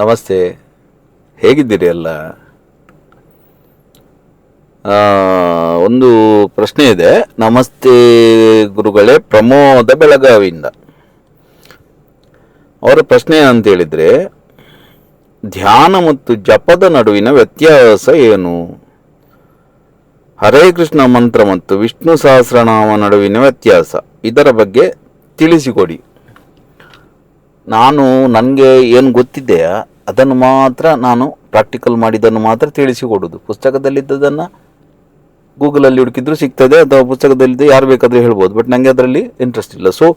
ನಮಸ್ತೆ, ಹೇಗಿದ್ದೀರಿ ಎಲ್ಲ? ಒಂದು ಪ್ರಶ್ನೆ ಇದೆ. ನಮಸ್ತೆ ಗುರುಗಳೇ, ಪ್ರಮೋದ ಬೆಳಗಾವಿಯಿಂದ. ಅವರ ಪ್ರಶ್ನೆ ಏನಂತ ಹೇಳಿದರೆ, ಧ್ಯಾನ ಮತ್ತು ಜಪದ ನಡುವಿನ ವ್ಯತ್ಯಾಸ ಏನು? ಹರೇ ಕೃಷ್ಣ ಮಂತ್ರ ಮತ್ತು ವಿಷ್ಣು ಸಹಸ್ರನಾಮ ನಡುವಿನ ವ್ಯತ್ಯಾಸ, ಇದರ ಬಗ್ಗೆ ತಿಳಿಸಿಕೊಡಿ. ನನಗೆ ಏನು ಗೊತ್ತಿದೆಯಾ ಅದನ್ನು ಮಾತ್ರ ನಾನು ಪ್ರಾಕ್ಟಿಕಲ್ ಮಾಡಿದ್ದನ್ನು ಮಾತ್ರ ತಿಳಿಸಿಕೊಡೋದು. ಪುಸ್ತಕದಲ್ಲಿದ್ದದನ್ನು ಗೂಗಲಲ್ಲಿ ಹುಡುಕಿದ್ರು ಸಿಗ್ತದೆ, ಅಥವಾ ಪುಸ್ತಕದಲ್ಲಿದ್ದ ಯಾರು ಬೇಕಾದರೂ ಹೇಳ್ಬೋದು. ಬಟ್ ನನಗೆ ಅದರಲ್ಲಿ ಇಂಟ್ರೆಸ್ಟ್ ಇಲ್ಲ. ಸೊ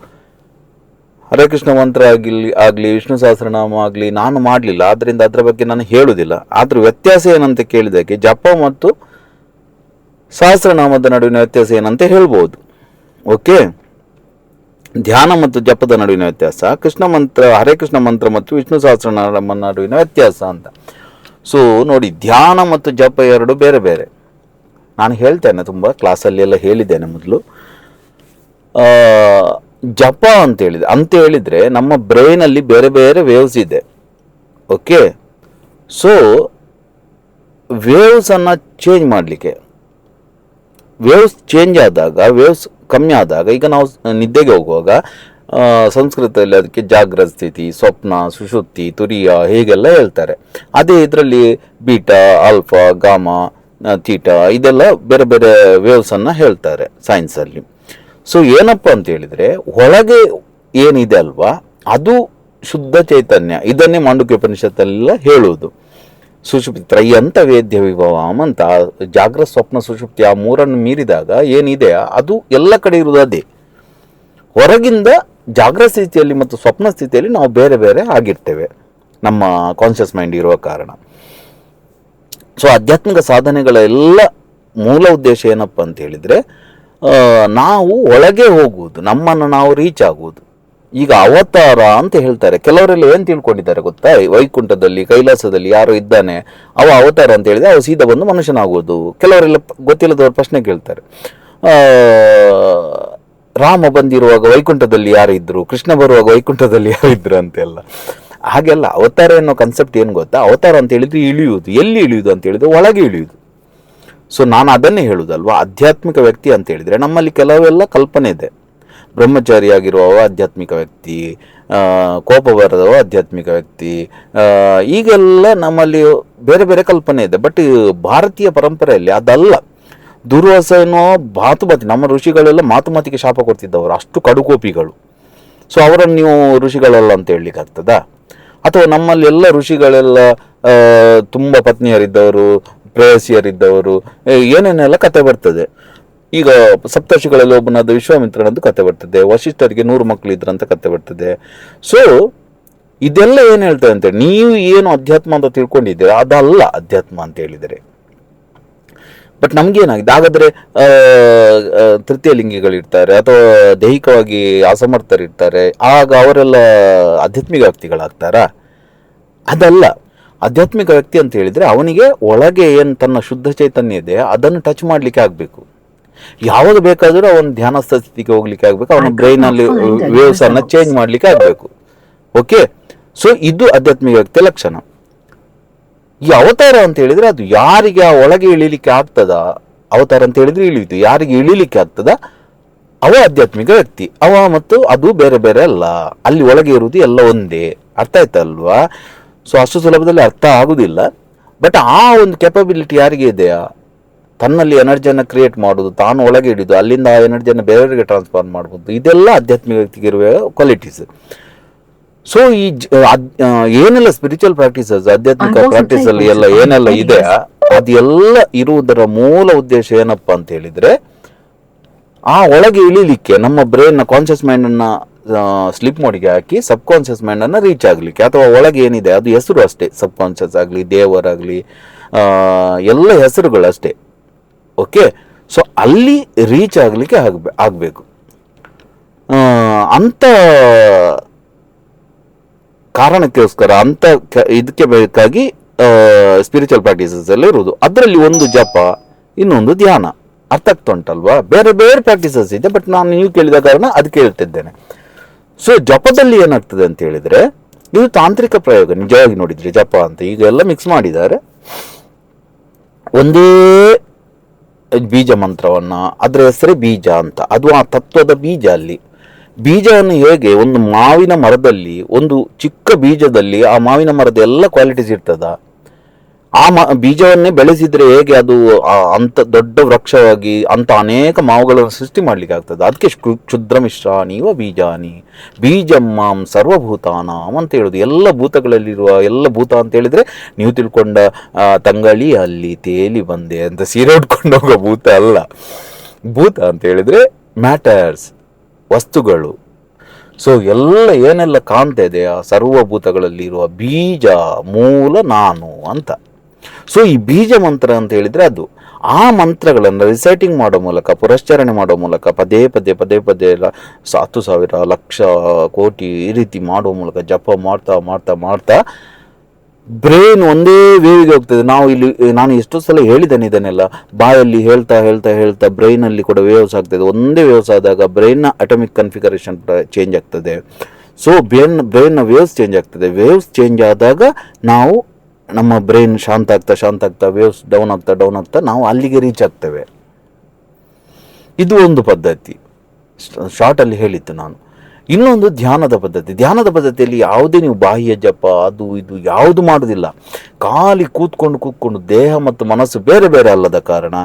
ಹರೇ ಕೃಷ್ಣ ಮಂತ್ರ ಆಗಲಿ ವಿಷ್ಣು ಸಹಸ್ರನಾಮ ಆಗಲಿ ನಾನು ಮಾಡಲಿಲ್ಲ, ಆದ್ದರಿಂದ ಅದರ ಬಗ್ಗೆ ನಾನು ಹೇಳುವುದಿಲ್ಲ. ಆದರೂ ವ್ಯತ್ಯಾಸ ಏನಂತ ಕೇಳಿದಾಗೆ ಜಪ ಮತ್ತು ಸಹಸ್ರನಾಮದ ನಡುವಿನ ವ್ಯತ್ಯಾಸ ಏನಂತ ಹೇಳ್ಬೋದು. ಓಕೆ, ಧ್ಯಾನ ಮತ್ತು ಜಪದ ನಡುವಿನ ವ್ಯತ್ಯಾಸ, ಹರೇ ಕೃಷ್ಣ ಮಂತ್ರ ಮತ್ತು ವಿಷ್ಣು ಸಹಸ್ರನಾಮ ನಡುವಿನ ವ್ಯತ್ಯಾಸ ಅಂತ. ಸೊ ನೋಡಿ, ಧ್ಯಾನ ಮತ್ತು ಜಪ ಎರಡು ಬೇರೆ ಬೇರೆ. ನಾನು ಹೇಳ್ತೇನೆ, ತುಂಬ ಕ್ಲಾಸಲ್ಲಿ ಎಲ್ಲ ಹೇಳಿದ್ದೇನೆ ಮೊದಲು. ಜಪ ಅಂತ ಹೇಳಿದರೆ ನಮ್ಮ ಬ್ರೈನಲ್ಲಿ ಬೇರೆ ಬೇರೆ ವೇವ್ಸ್ ಇದೆ. ಓಕೆ, ಸೊ ವೇವ್ಸನ್ನು ಚೇಂಜ್ ಮಾಡಲಿಕ್ಕೆ, ವೇವ್ಸ್ ಚೇಂಜ್ ಆದಾಗ, ವೇವ್ಸ್ ಕಮ್ಮಿ ಆದಾಗ, ಈಗ ನಾವು ನಿದ್ದೆಗೆ ಹೋಗುವಾಗ ಸಂಸ್ಕೃತದಲ್ಲಿ ಅದಕ್ಕೆ ಜಾಗ್ರತ ಸ್ಥಿತಿ, ಸ್ವಪ್ನ, ಸುಷುಪ್ತಿ, ತುರಿಯ ಹೀಗೆಲ್ಲ ಹೇಳ್ತಾರೆ. ಅದೇ ಇದರಲ್ಲಿ ಬೀಟಾ, ಆಲ್ಫಾ, ಗಾಮಾ, ಥೀಟಾ ಇದೆಲ್ಲ ಬೇರೆ ಬೇರೆ ವೇವ್ಸನ್ನು ಹೇಳ್ತಾರೆ ಸೈನ್ಸಲ್ಲಿ. ಸೊ ಏನಪ್ಪ ಅಂತ ಹೇಳಿದರೆ, ಒಳಗೆ ಏನಿದೆ ಅಲ್ವಾ ಅದು ಶುದ್ಧ ಚೈತನ್ಯ. ಇದನ್ನೇ ಮಾಂಡುಕ್ಯ ಉಪನಿಷತ್ತಲ್ಲೆಲ್ಲ ಹೇಳುವುದು. ಸುಷುಪ್ತಿ ತ್ರಯಂತ ವೇದ್ಯ ವಿಭವಂ ಅಂತ, ಜಾಗ್ರತ, ಸ್ವಪ್ನ, ಸುಷುಪ್ತಿ ಆ ಮೂರನ್ನು ಮೀರಿದಾಗ ಏನಿದೆಯಾ ಅದು ಎಲ್ಲ ಕಡೆ ಇರುವುದು ಅದೇ. ಹೊರಗಿಂದ ಜಾಗ್ರತ ಸ್ಥಿತಿಯಲ್ಲಿ ಮತ್ತು ಸ್ವಪ್ನ ಸ್ಥಿತಿಯಲ್ಲಿ ನಾವು ಬೇರೆ ಬೇರೆ ಆಗಿರ್ತೇವೆ, ನಮ್ಮ ಕಾನ್ಷಿಯಸ್ ಮೈಂಡ್ ಇರುವ ಕಾರಣ. ಸೊ ಆಧ್ಯಾತ್ಮಿಕ ಸಾಧನೆಗಳ ಎಲ್ಲ ಮೂಲ ಉದ್ದೇಶ ಏನಪ್ಪ ಅಂತ ಹೇಳಿದರೆ, ನಾವು ಒಳಗೆ ಹೋಗುವುದು, ನಮ್ಮನ್ನು ನಾವು ರೀಚ್ ಆಗುವುದು. ಈಗ ಅವತಾರ ಅಂತ ಹೇಳ್ತಾರೆ. ಕೆಲವರೆಲ್ಲ ಏನು ತಿಳ್ಕೊಂಡಿದ್ದಾರೆ ಗೊತ್ತಾ, ವೈಕುಂಠದಲ್ಲಿ ಕೈಲಾಸದಲ್ಲಿ ಯಾರೋ ಇದ್ದಾನೆ ಅವ ಅವತಾರ ಅಂತ ಹೇಳಿದ್ರೆ ಅವ ಸೀದಾ ಬಂದು ಮನುಷ್ಯನಾಗುವುದು. ಕೆಲವರೆಲ್ಲ ಗೊತ್ತಿಲ್ಲದವ್ರು ಪ್ರಶ್ನೆ ಕೇಳ್ತಾರೆ, ರಾಮ ಬಂದಿರುವಾಗ ವೈಕುಂಠದಲ್ಲಿ ಯಾರಿದ್ರು, ಕೃಷ್ಣ ಬರುವಾಗ ವೈಕುಂಠದಲ್ಲಿ ಯಾರಿದ್ರು ಅಂತೆಲ್ಲ. ಹಾಗೆಲ್ಲ ಅವತಾರ ಅನ್ನೋ ಕನ್ಸೆಪ್ಟ್ ಏನು ಗೊತ್ತಾ, ಅವತಾರ ಅಂತ ಹೇಳಿದ್ರೆ ಇಳಿಯುವುದು. ಎಲ್ಲಿ ಇಳಿಯುವುದು ಅಂತ ಹೇಳಿದ್ರೆ ಒಳಗೆ ಇಳಿಯುವುದು. ಸೊ ನಾನು ಅದನ್ನೇ ಹೇಳುವುದಲ್ವಾ, ಆಧ್ಯಾತ್ಮಿಕ ವ್ಯಕ್ತಿ ಅಂತ ಹೇಳಿದರೆ ನಮ್ಮಲ್ಲಿ ಕೆಲವೆಲ್ಲ ಕಲ್ಪನೆ ಇದೆ. ಬ್ರಹ್ಮಚಾರಿಯಾಗಿರುವವ ಆಧ್ಯಾತ್ಮಿಕ ವ್ಯಕ್ತಿ, ಕೋಪ ಬರದವ ಆಧ್ಯಾತ್ಮಿಕ ವ್ಯಕ್ತಿ, ಈಗೆಲ್ಲ ನಮ್ಮಲ್ಲಿ ಬೇರೆ ಬೇರೆ ಕಲ್ಪನೆ ಇದೆ. ಬಟ್ ಭಾರತೀಯ ಪರಂಪರೆಯಲ್ಲಿ ಅದಲ್ಲ. ದುರ್ವಾಸನೋ ಮಾತುಮತಿ, ನಮ್ಮ ಋಷಿಗಳೆಲ್ಲ ಮಾತುಮತಿಗೆ ಶಾಪ ಕೊಡ್ತಿದ್ದವರು, ಅಷ್ಟು ಕಡುಕೋಪಿಗಳು. ಸೊ ಅವರನ್ನು ನೀವು ಋಷಿಗಳೆಲ್ಲ ಅಂತ ಹೇಳಲಿಕ್ಕೆ ಆಗ್ತದಾ? ಅಥವಾ ನಮ್ಮಲ್ಲಿ ಎಲ್ಲ ಋಷಿಗಳೆಲ್ಲ ತುಂಬ ಪತ್ನಿಯರಿದ್ದವರು, ಪ್ರೇಯಸಿಯರಿದ್ದವರು, ಏನೇನೆಲ್ಲ ಕತೆ ಬರ್ತದೆ. ಈಗ ಸಪ್ತರ್ಷಿಗಳಲ್ಲಿ ಒಬ್ಬನಾದ ವಿಶ್ವಾಮಿತ್ರನದ್ದು ಕತೆ ಬರ್ತದೆ, ವಶಿಷ್ಠರಿಗೆ 100 ಮಕ್ಕಳು ಇದ್ರಂತ ಕತೆ ಬರ್ತದೆ. ಸೊ ಇದೆಲ್ಲ ಏನು ಹೇಳ್ತಾರೆ ಅಂತೇಳಿ, ನೀವು ಏನು ಅಧ್ಯಾತ್ಮ ಅಂತ ತಿಳ್ಕೊಂಡಿದ್ದೀರಾ ಅದಲ್ಲ ಅಧ್ಯಾತ್ಮ ಅಂತ ಹೇಳಿದರೆ. ಬಟ್ ನಮಗೇನಾಗಿದೆ, ಹಾಗಾದರೆ ತೃತೀಯ ಲಿಂಗಿಗಳಿರ್ತಾರೆ ಅಥವಾ ದೈಹಿಕವಾಗಿ ಅಸಮರ್ಥರಿರ್ತಾರೆ, ಆಗ ಅವರೆಲ್ಲ ಆಧ್ಯಾತ್ಮಿಕ ವ್ಯಕ್ತಿಗಳಾಗ್ತಾರಾ? ಅದಲ್ಲ. ಆಧ್ಯಾತ್ಮಿಕ ವ್ಯಕ್ತಿ ಅಂತ ಹೇಳಿದರೆ ಅವನಿಗೆ ಒಳಗೆ ಏನು ತನ್ನ ಶುದ್ಧ ಚೈತನ್ಯ ಇದೆ ಅದನ್ನು ಟಚ್ ಮಾಡಲಿಕ್ಕೆ ಆಗಬೇಕು. ಯಾವಾಗ ಬೇಕಾದರೂ ಅವನ ಧ್ಯಾನಸ್ಥ ಸ್ಥಿತಿಗೆ ಹೋಗ್ಲಿಕ್ಕೆ ಆಗಬೇಕು, ಅವನ ಬ್ರೈನಲ್ಲಿ ವೇವ್ಸ್ ಅನ್ನು ಚೇಂಜ್ ಮಾಡಲಿಕ್ಕೆ ಆಗಬೇಕು. ಓಕೆ, ಸೊ ಇದು ಆಧ್ಯಾತ್ಮಿಕ ವ್ಯಕ್ತಿಯ ಲಕ್ಷಣ. ಈ ಅವತಾರ ಅಂತ ಹೇಳಿದರೆ ಅದು ಯಾರಿಗೆ ಆ ಒಳಗೆ ಇಳಿಲಿಕ್ಕೆ ಆಗ್ತದ, ಅವತಾರ ಅಂತ ಹೇಳಿದ್ರೆ ಇಳಿಯುವುದು, ಯಾರಿಗೆ ಇಳಿಲಿಕ್ಕೆ ಆಗ್ತದ ಅವ ಆಧ್ಯಾತ್ಮಿಕ ವ್ಯಕ್ತಿ. ಅವ ಮತ್ತು ಅದು ಬೇರೆ ಬೇರೆ ಅಲ್ಲ, ಅಲ್ಲಿ ಒಳಗೆ ಇರುವುದು ಎಲ್ಲ ಒಂದೇ. ಅರ್ಥ ಆಯ್ತಲ್ವಾ? ಸೊ ಅಷ್ಟು ಸುಲಭದಲ್ಲಿ ಅರ್ಥ ಆಗುವುದಿಲ್ಲ. ಬಟ್ ಆ ಒಂದು ಕೆಪಬಿಲಿಟಿ ಯಾರಿಗೆ ಇದೆಯಾ, ತನ್ನಲ್ಲಿ ಎನರ್ಜಿಯನ್ನು ಕ್ರಿಯೇಟ್ ಮಾಡೋದು, ತಾನು ಒಳಗೆ ಹಿಡಿದು ಅಲ್ಲಿಂದ ಆ ಎನರ್ಜಿಯನ್ನು ಬೇರೆಯವರಿಗೆ ಟ್ರಾನ್ಸ್ಫಾರ್ಮ್ ಮಾಡ್ಬೋದು, ಇದೆಲ್ಲ ಆಧ್ಯಾತ್ಮಿಕ ವ್ಯಕ್ತಿಗೆ ಇರುವ ಕ್ವಾಲಿಟೀಸ್. ಸೊ ಈ ಏನೆಲ್ಲ ಸ್ಪಿರಿಚುವಲ್ ಪ್ರಾಕ್ಟೀಸಸ್, ಆಧ್ಯಾತ್ಮಿಕ ಪ್ರಾಕ್ಟೀಸಲ್ಲಿ ಎಲ್ಲ ಏನೆಲ್ಲ ಇದೆಯಾ ಅದೆಲ್ಲ ಇರುವುದರ ಮೂಲ ಉದ್ದೇಶ ಏನಪ್ಪ ಅಂತ ಹೇಳಿದರೆ, ಆ ಒಳಗೆ ಇಳಿಲಿಕ್ಕೆ ನಮ್ಮ ಬ್ರೈನ್ನ ಕಾನ್ಷಿಯಸ್ ಮೈಂಡನ್ನು ಸ್ಲಿಪ್ ಮೋಡಿಗೆ ಹಾಕಿ ಸಬ್ ಕಾನ್ಷಿಯಸ್ ಮೈಂಡನ್ನು ರೀಚ್ ಆಗಲಿಕ್ಕೆ. ಅಥವಾ ಒಳಗೆ ಏನಿದೆ ಅದು ಹೆಸರು ಅಷ್ಟೇ, ಸಬ್ ಕಾನ್ಷಿಯಸ್ ಆಗಲಿ, ದೇವರಾಗಲಿ, ಎಲ್ಲ ಹೆಸರುಗಳು ಅಷ್ಟೇ. ಓಕೆ, ಸೊ ಅಲ್ಲಿ ರೀಚ್ ಆಗಲಿಕ್ಕೆ ಆಗಬೇಕು ಅಂಥ ಕಾರಣಕ್ಕೋಸ್ಕರ, ಅಂಥ ಇದಕ್ಕೆ ಬೇಕಾಗಿ ಸ್ಪಿರಿಚುವಲ್ ಪ್ರಾಕ್ಟೀಸಸ್ ಎಲ್ಲ ಇರುವುದು. ಅದರಲ್ಲಿ ಒಂದು ಜಪ, ಇನ್ನೊಂದು ಧ್ಯಾನ. ಅರ್ಥ ಆಗ್ತಾ ಉಂಟಲ್ವಾ? ಬೇರೆ ಬೇರೆ ಪ್ರಾಕ್ಟೀಸಸ್ ಇದೆ, ಬಟ್ ನಾನು ನೀವು ಕೇಳಿದ ಕಾರಣ ಅದಕ್ಕೆ ಹೇಳ್ತಿದ್ದೇನೆ. ಸೊ ಜಪದಲ್ಲಿ ಏನಾಗ್ತದೆ ಅಂತ ಹೇಳಿದರೆ, ಇದು ತಾಂತ್ರಿಕ ಪ್ರಯೋಗ ನಿಜವಾಗಿ ನೋಡಿದ್ರೆ. ಜಪ ಅಂತ ಈಗ ಎಲ್ಲ ಮಿಕ್ಸ್ ಮಾಡಿದ್ದಾರೆ. ಒಂದೇ ಬೀಜ ಮಂತ್ರವನ್ನ, ಅದರ ಹೆಸರೇ ಬೀಜ ಅಂತ, ಅದು ಆ ತತ್ವದ ಬೀಜ. ಅಲ್ಲಿ ಬೀಜವನ್ನು ಹೇಗೆ ಒಂದು ಮಾವಿನ ಮರದಲ್ಲಿ, ಒಂದು ಚಿಕ್ಕ ಬೀಜದಲ್ಲಿ ಆ ಮಾವಿನ ಮರದ ಎಲ್ಲ ಕ್ವಾಲಿಟೀಸ್ ಇರ್ತದ, ಆ ಬೀಜವನ್ನೇ ಬೆಳೆಸಿದ್ರೆ ಹೇಗೆ ಅದು ಅಂತ ದೊಡ್ಡ ವೃಕ್ಷವಾಗಿ ಅಂತ ಅನೇಕ ಮಾವುಗಳನ್ನು ಸೃಷ್ಟಿ ಮಾಡ್ಲಿಕ್ಕೆ ಆಗ್ತದೆ. ಅದಕ್ಕೆ ಕ್ಷುದ್ರ ಮಿಶ್ರಾಣಿವ ಬೀಜಾನಿ ಬೀಜಮ್ಮಾಂ ಸರ್ವಭೂತಾನಾಂ ಅಂತ ಹೇಳುದು. ಎಲ್ಲ ಭೂತಗಳಲ್ಲಿರುವ, ಎಲ್ಲ ಭೂತ ಅಂತ ಹೇಳಿದ್ರೆ ನೀವು ತಿಳ್ಕೊಂಡ ತಂಗಳಿ ಅಲ್ಲಿ ತೇಲಿ ಬಂದೆ ಅಂತ ಸೀರೆ ಉಟ್ಕೊಂಡು ಹೋಗೋ ಭೂತ ಅಲ್ಲ. ಭೂತ ಅಂತ ಹೇಳಿದ್ರೆ ಮ್ಯಾಟರ್ಸ್, ವಸ್ತುಗಳು. ಸೊ ಎಲ್ಲ ಏನೆಲ್ಲ ಕಾಣ್ತಾ ಇದೆ ಆ ಸರ್ವಭೂತಗಳಲ್ಲಿರುವ ಬೀಜ ಮೂಲ ನಾನು ಅಂತ. ಸೊ ಈ ಬೀಜ ಮಂತ್ರ ಅಂತ ಹೇಳಿದ್ರೆ ಅದು ಆ ಮಂತ್ರಗಳನ್ನು ರಿಸೈಟಿಂಗ್ ಮಾಡೋ ಮೂಲಕ, ಪುರಶ್ಚರಣೆ ಮಾಡೋ ಮೂಲಕ, ಪದೇ ಪದೇ ಪದೇ ಪದೇ 10,000 ಲಕ್ಷ ಕೋಟಿ ಈ ರೀತಿ ಮಾಡುವ ಮೂಲಕ ಜಪ ಮಾಡ್ತಾ ಮಾಡ್ತಾ ಮಾಡ್ತಾ ಬ್ರೈನ್ ಒಂದೇ ವೇವಿಗೆ ಹೋಗ್ತದೆ. ನಾನು ಎಷ್ಟೋ ಸಲ ಹೇಳಿದ್ದೇನೆ ಇದನ್ನೆಲ್ಲ, ಬಾಯಲ್ಲಿ ಹೇಳ್ತಾ ಹೇಳ್ತಾ ಹೇಳ್ತಾ ಬ್ರೈನಲ್ಲಿ ಕೂಡ ವೇವ್ಸ್ ಆಗ್ತದೆ. ಒಂದೇ ವೇವ್ಸ್ ಆದಾಗ ಬ್ರೈನ್ನ ಅಟಮಿಕ್ ಕನ್ಫಿಗರೇಷನ್ ಚೇಂಜ್ ಆಗ್ತದೆ. ಸೊ ಬ್ರೈನ್ನ ವೇವ್ಸ್ ಚೇಂಜ್ ಆಗ್ತದೆ. ವೇವ್ಸ್ ಚೇಂಜ್ ಆದಾಗ ನಾವು ನಮ್ಮ ಬ್ರೈನ್ ಶಾಂತ ಆಗ್ತಾ ವೇವ್ಸ್ ಡೌನ್ ಆಗ್ತಾ ನಾವು ಅಲ್ಲಿಗೆ ರೀಚ್ ಆಗ್ತೇವೆ. ಇದು ಒಂದು ಪದ್ಧತಿ, ಶಾರ್ಟಲ್ಲಿ ಹೇಳಿದ್ದು ನಾನು. ಇನ್ನೊಂದು ಧ್ಯಾನದ ಪದ್ಧತಿಯಲ್ಲಿ ಯಾವುದೇ ನೀವು ಬಾಹ್ಯ ಜಪ ಅದು ಇದು ಯಾವುದು ಮಾಡೋದಿಲ್ಲ. ಖಾಲಿ ಕೂತ್ಕೊಂಡು ದೇಹ ಮತ್ತು ಮನಸ್ಸು ಬೇರೆ ಬೇರೆ ಅಲ್ಲದ ಕಾರಣ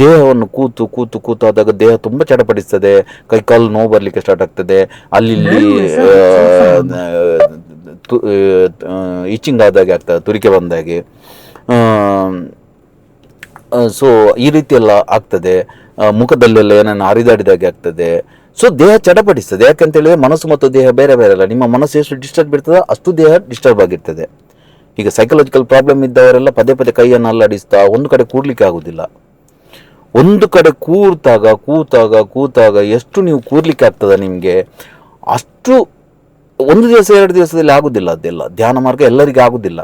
ದೇಹವನ್ನು ಕೂತು ಆದಾಗ ದೇಹ ತುಂಬ ಚಡಪಡಿಸ್ತದೆ, ಕೈಕಾಲು ನೋವು ಬರಲಿಕ್ಕೆ ಸ್ಟಾರ್ಟ್ ಆಗ್ತದೆ, ಅಲ್ಲಿ ಇಚಿಂಗ್ ಆದಾಗೆ ಆಗ್ತದೆ, ತುರಿಕೆ ಬಂದಾಗೆ. ಸೊ ಈ ರೀತಿ ಎಲ್ಲ ಆಗ್ತದೆ. ಮುಖದಲ್ಲೆಲ್ಲ ಏನನ್ನು ಹರಿದಾಡಿದಾಗೆ ಆಗ್ತದೆ. ಸೊ ದೇಹ ಚಡಪಡಿಸ್ತದೆ. ಯಾಕಂತ ಹೇಳಿದ್ರೆ ಮನಸ್ಸು ಮತ್ತು ದೇಹ ಬೇರೆ ಬೇರೆ ಅಲ್ಲ. ನಿಮ್ಮ ಮನಸ್ಸು ಎಷ್ಟು ಡಿಸ್ಟರ್ಬ್ ಇರ್ತದೆ ಅಷ್ಟು ದೇಹ ಡಿಸ್ಟರ್ಬ್ ಆಗಿರ್ತದೆ. ಈಗ ಸೈಕಲಾಜಿಕಲ್ ಪ್ರಾಬ್ಲಮ್ ಇದ್ದವರೆಲ್ಲ ಪದೇ ಪದೇ ಕೈಯನ್ನು ಅಲ್ಲಾಡಿಸ್ತಾ ಒಂದು ಕಡೆ ಕೂರ್ಲಿಕ್ಕೆ ಆಗುದಿಲ್ಲ. ಒಂದು ಕಡೆ ಕೂತಾಗ ಎಷ್ಟು ನೀವು ಕೂರ್ಲಿಕ್ಕೆ ಆಗ್ತದ ನಿಮಗೆ, ಅಷ್ಟು ಒಂದು ದಿವಸ 2 ದಿವಸದಲ್ಲಿ ಆಗುದಿಲ್ಲ. ಅದೆಲ್ಲ ಧ್ಯಾನ ಮಾರ್ಗ ಎಲ್ಲರಿಗೂ ಆಗುದಿಲ್ಲ.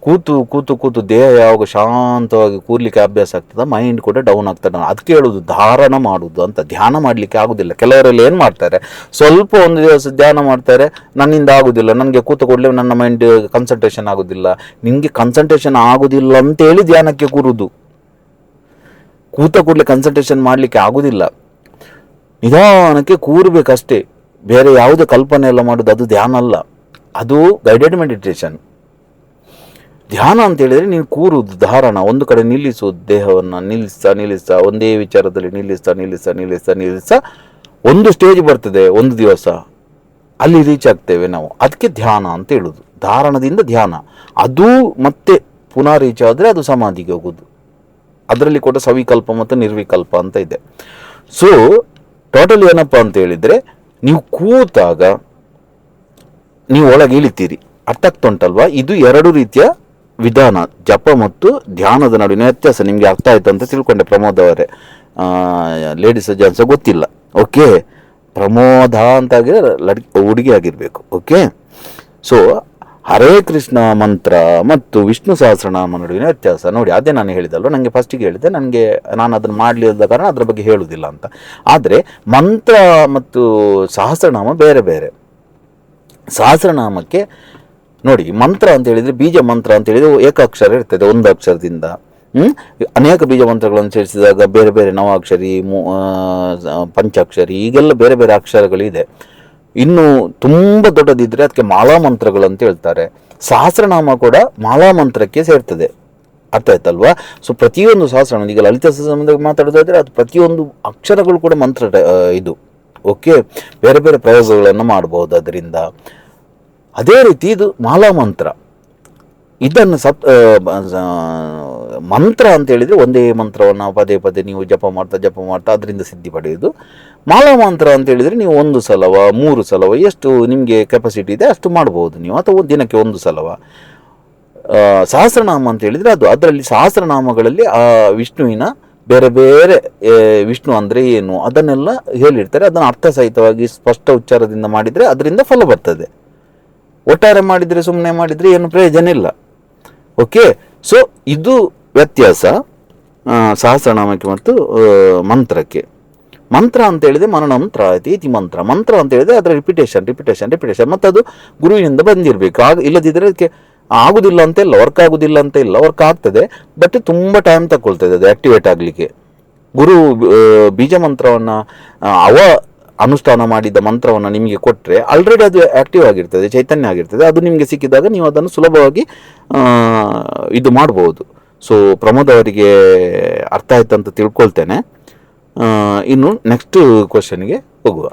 ಕೂತು ದೇಹ ಯಾವಾಗ ಶಾಂತವಾಗಿ ಕೂರ್ಲಿಕ್ಕೆ ಅಭ್ಯಾಸ ಆಗ್ತದೆ, ಮೈಂಡ್ ಕೂಡ ಡೌನ್ ಆಗ್ತದೆ. ಅದಕ್ಕೆ ಹೇಳುದು ಧಾರಣ ಮಾಡುದು ಅಂತ. ಧ್ಯಾನ ಮಾಡಲಿಕ್ಕೆ ಆಗುದಿಲ್ಲ. ಕೆಲವರೆಲ್ಲ ಏನು ಮಾಡ್ತಾರೆ, ಸ್ವಲ್ಪ ಒಂದು ದಿವಸ ಧ್ಯಾನ ಮಾಡ್ತಾರೆ, ನನ್ನಿಂದ ಆಗುದಿಲ್ಲ, ನನಗೆ ಕೂತ ಕೂಡಲೇ ನನ್ನ ಮೈಂಡ್ ಕನ್ಸಂಟ್ರೇಷನ್ ಆಗುದಿಲ್ಲ. ನಿಮಗೆ ಕನ್ಸಂಟ್ರೇಷನ್ ಆಗುದಿಲ್ಲ ಅಂತೇಳಿ ಧ್ಯಾನಕ್ಕೆ ಕೂರುದು. ಕೂತ ಕೂಡಲೇ ಕನ್ಸಂಟ್ರೇಷನ್ ಮಾಡಲಿಕ್ಕೆ ಆಗುದಿಲ್ಲ. ನಿಧಾನಕ್ಕೆ ಕೂರ್ಬೇಕಷ್ಟೇ. ಬೇರೆ ಯಾವುದೇ ಕಲ್ಪನೆ ಎಲ್ಲ ಮಾಡೋದು ಅದು ಧ್ಯಾನ ಅಲ್ಲ, ಅದು ಗೈಡೆಡ್ ಮೆಡಿಟೇಷನ್. ಧ್ಯಾನ ಅಂತ ಹೇಳಿದ್ರೆ ನೀವು ಕೂರುದು, ಧಾರಣ, ಒಂದು ಕಡೆ ನಿಲ್ಲಿಸುವುದು, ದೇಹವನ್ನು ನಿಲ್ಲಿಸ್ತಾ ಒಂದೇ ವಿಚಾರದಲ್ಲಿ ನಿಲ್ಲಿಸ್ತಾ ಒಂದು ಸ್ಟೇಜ್ ಬರ್ತದೆ, ಒಂದು ದಿವಸ ಅಲ್ಲಿ ರೀಚ್ ಆಗ್ತೇವೆ ನಾವು. ಅದಕ್ಕೆ ಧ್ಯಾನ ಅಂತ ಹೇಳುದು. ಧಾರಣದಿಂದ ಧ್ಯಾನ, ಅದು ಮತ್ತೆ ಪುನಃ ರೀಚ್ ಆದರೆ ಅದು ಸಮಾಧಿಗೆ ಹೋಗುದು. ಅದರಲ್ಲಿ ಕೂಡ ಸವಿಕಲ್ಪ ಮತ್ತು ನಿರ್ವಿಕಲ್ಪ ಅಂತ ಇದೆ. ಸೊ ಟೋಟಲ್ ಏನಪ್ಪ ಅಂತ ಹೇಳಿದ್ರೆ, ನೀವು ಕೂತಾಗ ನೀವು ಒಳಗೆ ಇಳಿತೀರಿ. ಅರ್ಥ ಆಗ್ತುಂಟಲ್ವಾ? ಇದು 2 ರೀತಿಯ ವಿಧಾನ, ಜಪ ಮತ್ತು ಧ್ಯಾನದ ನಡುವಿನ ವ್ಯತ್ಯಾಸ. ನಿಮಗೆ ಅರ್ಥ ಆಯ್ತು ಅಂತ ತಿಳ್ಕೊಂಡೆ ಪ್ರಮೋದ್ ಅವರೇ. ಲೇಡೀಸ್ ಜೆಂಟ್ಸ್ ಗೊತ್ತಿಲ್ಲ. ಓಕೆ, ಪ್ರಮೋದ ಅಂತಾಗಿದ್ರೆ ಹುಡುಗಿ ಆಗಿರ್ಬೇಕು. ಓಕೆ, ಸೊ ಹರೇ ಕೃಷ್ಣ ಮಂತ್ರ ಮತ್ತು ವಿಷ್ಣು ಸಹಸ್ರನಾಮ ನಡುವಿನ ವ್ಯತ್ಯಾಸ ನೋಡಿ. ಅದೇ ನಾನು ಹೇಳಿದಲ್ವ, ನನಗೆ ಫಸ್ಟಿಗೆ ಹೇಳಿದೆ, ನಾನು ಅದನ್ನು ಮಾಡಲಿಲ್ಲದ ಕಾರಣ ಅದ್ರ ಬಗ್ಗೆ ಹೇಳುವುದಿಲ್ಲ ಅಂತ. ಆದರೆ ಮಂತ್ರ ಮತ್ತು ಸಹಸ್ರನಾಮ ಬೇರೆ ಬೇರೆ. ಸಹಸ್ರನಾಮಕ್ಕೆ ನೋಡಿ, ಮಂತ್ರ ಅಂತ ಹೇಳಿದರೆ, ಬೀಜ ಮಂತ್ರ ಅಂತ ಹೇಳಿದರೆ ಏಕಾಕ್ಷರ ಇರ್ತದೆ, ಒಂದು ಅಕ್ಷರದಿಂದ. ಅನೇಕ ಬೀಜ ಮಂತ್ರಗಳನ್ನು ಸೇರಿಸಿದಾಗ ಬೇರೆ ಬೇರೆ ನವಾಕ್ಷರಿ, ಪಂಚಾಕ್ಷರಿ, ಈಗೆಲ್ಲ ಬೇರೆ ಬೇರೆ ಅಕ್ಷರಗಳಿದೆ. ಇನ್ನು ತುಂಬ ದೊಡ್ಡದಿದ್ರೆ ಅದಕ್ಕೆ ಮಾಲಾ ಮಂತ್ರಗಳು ಅಂತ ಹೇಳ್ತಾರೆ. ಸಹಸ್ರನಾಮ ಕೂಡ ಮಾಲಾ ಮಂತ್ರಕ್ಕೆ ಸೇರ್ತದೆ. ಅರ್ಥ ಆಯ್ತಲ್ವಾ? ಸೊ ಪ್ರತಿಯೊಂದು ಸಹಸ್ರನಾಮ, ಈಗ ಲಲಿತ ಸಂಬಂಧ ಮಾತಾಡೋದಾದ್ರೆ ಅದು ಪ್ರತಿಯೊಂದು ಅಕ್ಷರಗಳು ಕೂಡ ಮಂತ್ರ ಇದು. ಓಕೆ, ಬೇರೆ ಬೇರೆ ಪ್ರಯೋಗಗಳನ್ನು ಮಾಡಬಹುದು ಅದರಿಂದ. ಅದೇ ರೀತಿ ಇದು ಮಾಲಾ ಮಂತ್ರ. ಇದನ್ನು ಮಂತ್ರ ಅಂತ ಹೇಳಿದರೆ ಒಂದೇ ಮಂತ್ರವನ್ನು ಪದೇ ಪದೇ ನೀವು ಜಪ ಮಾಡ್ತಾ ಅದರಿಂದ ಸಿದ್ಧಿ ಪಡೆಯೋದು. ಮಾಲಾ ಮಂತ್ರ ಅಂತ ಹೇಳಿದರೆ ನೀವು 1 ಸಲವ 3 ಸಲವ ಎಷ್ಟು ನಿಮಗೆ ಕೆಪಾಸಿಟಿ ಇದೆ ಅಷ್ಟು ಮಾಡ್ಬೋದು ನೀವು, ಅಥವಾ ದಿನಕ್ಕೆ 1 ಸಲವ. ಸಹಸ್ರನಾಮ ಅಂತ ಹೇಳಿದರೆ ಅದರಲ್ಲಿ ಸಹಸ್ರನಾಮಗಳಲ್ಲಿ ಆ ವಿಷ್ಣುವಿನ ಬೇರೆ ಬೇರೆ, ವಿಷ್ಣು ಅಂದರೆ ಏನು ಅದನ್ನೆಲ್ಲ ಹೇಳಿರ್ತಾರೆ. ಅದನ್ನು ಅರ್ಥಸಹಿತವಾಗಿ ಸ್ಪಷ್ಟ ಉಚ್ಚಾರದಿಂದ ಮಾಡಿದರೆ ಅದರಿಂದ ಫಲ ಬರ್ತದೆ. ಒಟ್ಟಾರೆ ಮಾಡಿದರೆ, ಸುಮ್ಮನೆ ಮಾಡಿದರೆ ಏನು ಪ್ರಯೋಜನ ಇಲ್ಲ. ಓಕೆ, ಸೊ ಇದು ವ್ಯತ್ಯಾಸ ಸಹಸ್ರನಾಮಕ್ಕೆ ಮತ್ತು ಮಂತ್ರಕ್ಕೆ. ಮಂತ್ರ ಅಂತ ಹೇಳಿದ್ರೆ ಮನನಂತ್ರ ಇತಿ ಮಂತ್ರ. ಮಂತ್ರ ಅಂತ ಹೇಳಿದ್ರೆ ಅದರ ರಿಪಿಟೇಷನ್ ಮತ್ತು ಅದು ಗುರುವಿನಿಂದ ಬಂದಿರಬೇಕು. ಇಲ್ಲದಿದ್ದರೆ ಅದಕ್ಕೆ ಆಗುದಿಲ್ಲ ಅಂತ ಇಲ್ಲ, ವರ್ಕ್ ಆಗುದಿಲ್ಲ ಅಂತ ಇಲ್ಲ, ವರ್ಕ್ ಆಗ್ತದೆ, ಬಟ್ ತುಂಬ ಟೈಮ್ ತಗೊಳ್ತದೆ ಅದು ಆಕ್ಟಿವೇಟ್ ಆಗಲಿಕ್ಕೆ. ಗುರು ಬೀಜ ಮಂತ್ರವನ್ನು ಅನುಷ್ಠಾನ ಮಾಡಿದ ಮಂತ್ರವನ್ನು ನಿಮಗೆ ಕೊಟ್ಟರೆ ಆಲ್ರೆಡಿ ಅದು ಆಕ್ಟಿವ್ ಆಗಿರ್ತದೆ, ಚೈತನ್ಯ ಆಗಿರ್ತದೆ. ಅದು ನಿಮಗೆ ಸಿಕ್ಕಿದಾಗ ನೀವು ಅದನ್ನು ಸುಲಭವಾಗಿ ಇದು ಮಾಡ್ಬೋದು. ಸೊ ಪ್ರಮೋದ್ ಅವರಿಗೆ ಅರ್ಥ ಆಯ್ತು ಅಂತ ತಿಳ್ಕೊಳ್ತೇನೆ. ಇನ್ನು ನೆಕ್ಸ್ಟ್ ಕ್ವಶನ್ಗೆ ಹೋಗುವ.